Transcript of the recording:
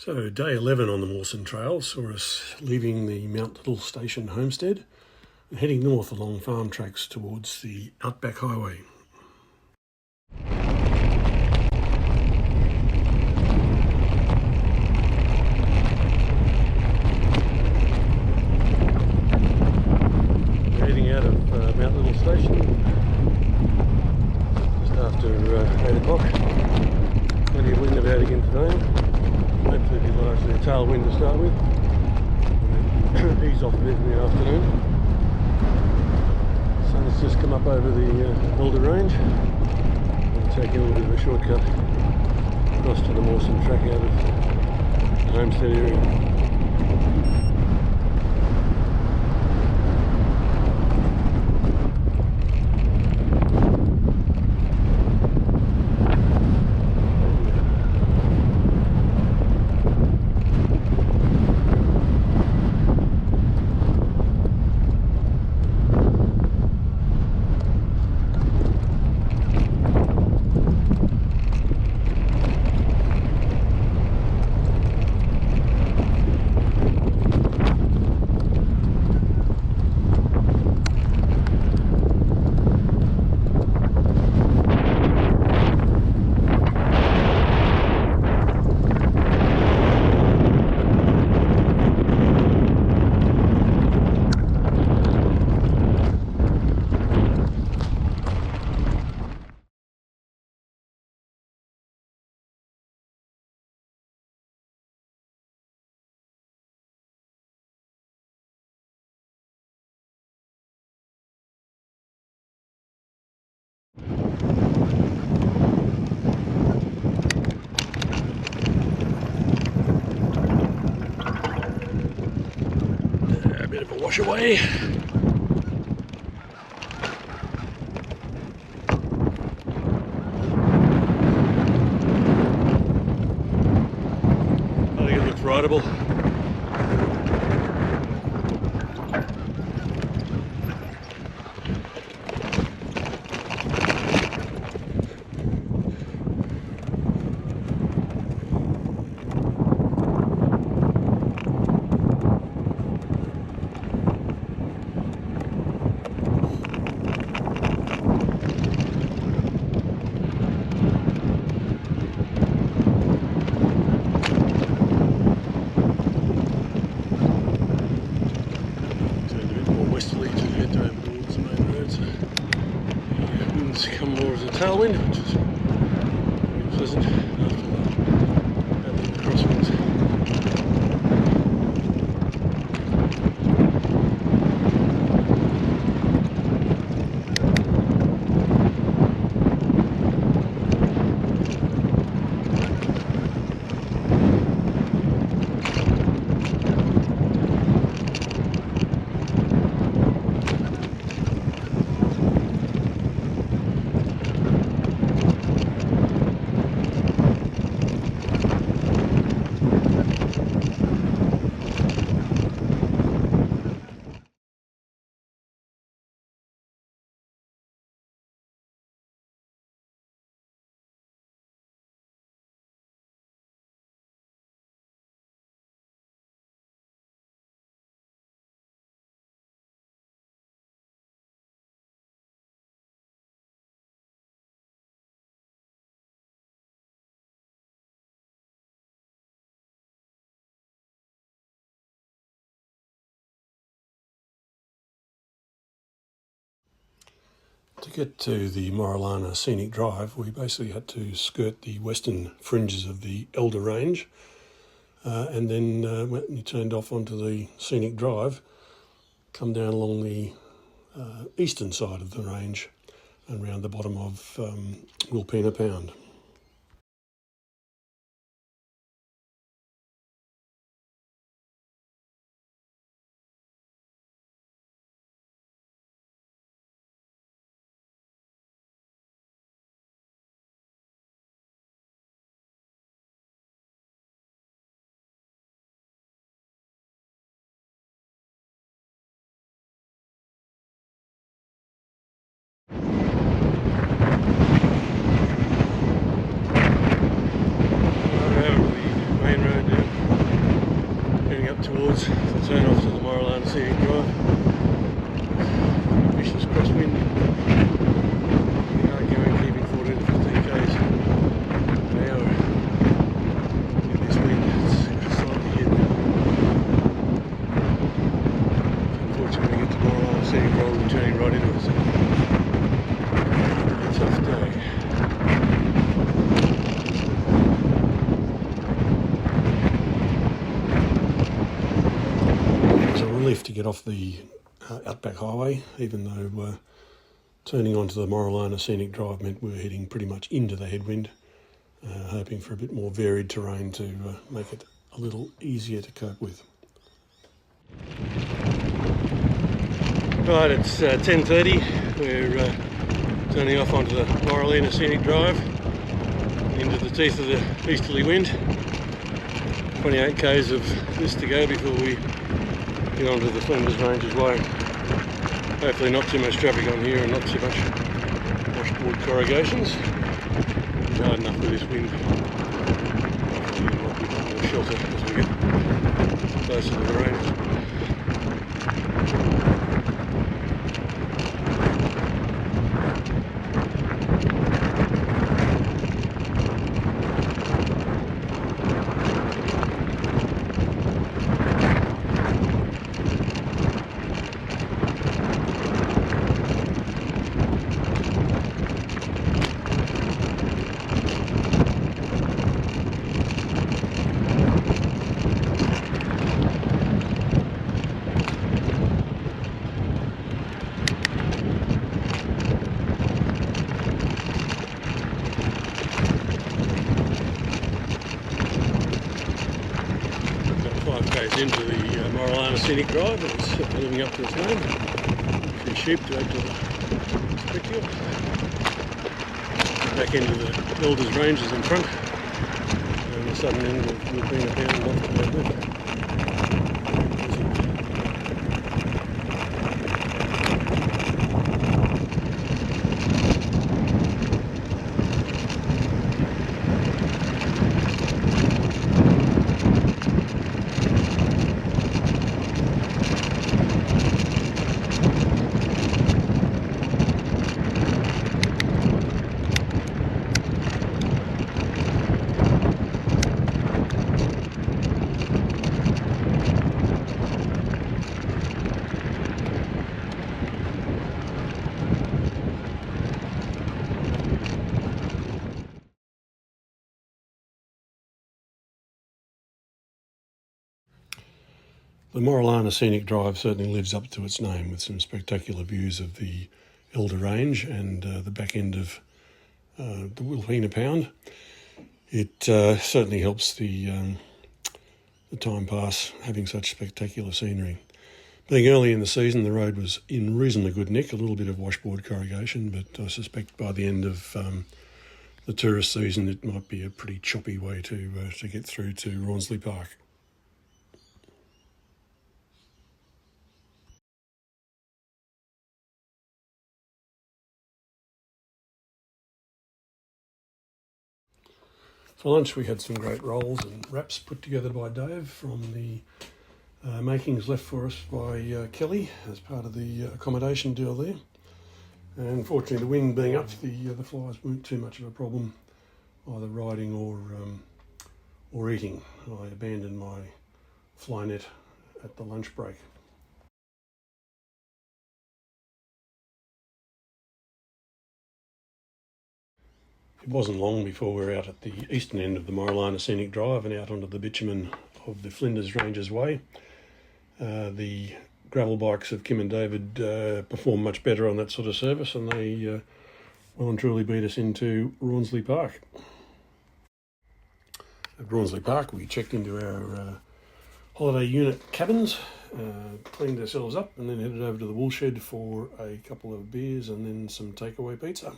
So day 11 on the Mawson Trail saw us leaving the Mount Little Station homestead and heading north along farm tracks towards the Outback Highway. We're heading out of Mount Little Station just after 8 o'clock. Plenty of wind about again today. Hopefully it'll be largely a tailwind to start with, and then ease off a bit in the afternoon. Sun's just come up over the Elder Range. We'll take a little bit of a shortcut across to the Mawson track out of the homestead area. A bit of a wash away. I think it looks rideable. Come more as a tailwind, which is very pleasant after the crosswinds. To get to the Moralana Scenic Drive, we basically had to skirt the western fringes of the Elder Range, and then when you turned off onto the Scenic Drive, come down along the eastern side of the range and round the bottom of Wilpena Pound. towards the turn off to the Moralana Scenic Drive. Vicious crosswind. We are going keeping 14 to 15 k's an hour with this wind. It's slightly headwind. Unfortunately, when we get to Moralana Scenic Drive, we're turning right into it. So a tough day. Relief to get off the Outback Highway, even though turning onto the Moralana Scenic Drive meant we were heading pretty much into the headwind, hoping for a bit more varied terrain to make it a little easier to cope with. Right, it's 10:30. We're turning off onto the Moralana Scenic Drive, into the teeth of the easterly wind. 28 k's of this to go before we get onto the Flinders Ranges Way. Hopefully not too much traffic on here and not too much washboard corrugations. It's hard enough with this wind. Hopefully there might be a bit more shelter as we get closer to the ranges. Into the Moralana Scenic Drive, and it's living up to its name. A few sheep to add to the spectacle. Back into the Flinders Ranges in front, and the southern end will bring it down off the river. The Moralana Scenic Drive certainly lives up to its name, with some spectacular views of the Elder Range and the back end of the Wilhelmina Pound. It certainly helps the time pass having such spectacular scenery. Being early in the season, the road was in reasonably good nick, a little bit of washboard corrugation, but I suspect by the end of the tourist season it might be a pretty choppy way to get through to Rawnsley Park. For lunch we had some great rolls and wraps put together by Dave from the makings left for us by Kelly as part of the accommodation deal there. And fortunately the wind being up, the flies weren't too much of a problem, either riding or eating. I abandoned my fly net at the lunch break. It wasn't long before we were out at the eastern end of the Moralana Scenic Drive and out onto the bitumen of the Flinders Ranges Way. The gravel bikes of Kim and David perform much better on that sort of surface, and they well and truly beat us into Rawnsley Park. At Rawnsley Park we checked into our holiday unit cabins, cleaned ourselves up, and then headed over to the woolshed for a couple of beers and then some takeaway pizza.